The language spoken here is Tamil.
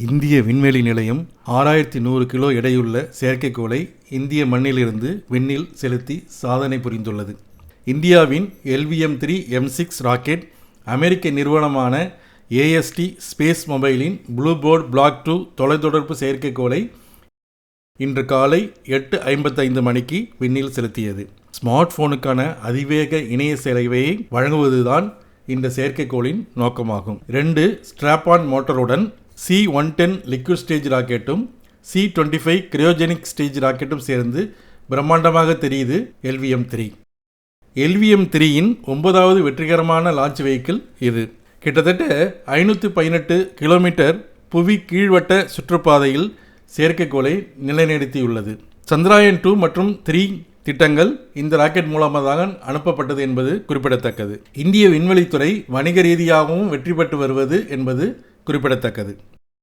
இந்திய விண்வெளி நிலையம் 6100 கிலோ எடையுள்ள செயற்கைக்கோளை இந்திய மண்ணிலிருந்து விண்ணில் செலுத்தி சாதனை புரிந்துள்ளது. இந்தியாவின் LVM-3 M6 ராக்கெட் அமெரிக்க நிறுவனமான AST ஸ்பேஸ் மொபைலின் ப்ளூ பேர்ட் பிளாக் 2 தொலைத்தொடர்பு செயற்கைக்கோளை இன்று காலை 8:55 மணிக்கு விண்ணில் செலுத்தியது. ஸ்மார்ட் போனுக்கான அதிவேக இணைய சேவையை வழங்குவதுதான் இந்த செயற்கைக்கோளின் நோக்கமாகும். 2 ஸ்ட்ராப்-ஆன் மோட்டருடன் C-110 லிக்விட் ஸ்டேஜ் ராக்கெட்டும் C-25 கிரையோஜெனிக் ஸ்டேஜ் ராக்கெட்டும் சேர்ந்து பிரம்மாண்டமாக தெரியுது LVM-3. LVM-3யின் 9வது வெற்றிகரமான லான்ச் வெஹிக்கிள் இது. கிட்டத்தட்ட 518 கிலோமீட்டர் புவி கீழ்வட்ட சுற்றுப்பாதையில் செயற்கைக்கோளை நிலைநிறுத்தியுள்ளது. சந்திராயன் 2 மற்றும் 3 திட்டங்கள் இந்த ராக்கெட் மூலமாக அனுப்பப்பட்டது என்பது குறிப்பிடத்தக்கது. இந்திய விண்வெளித்துறை வணிக ரீதியாகவும் வெற்றி பெற்று வருவது என்பது குறிப்பிடத்தக்கது.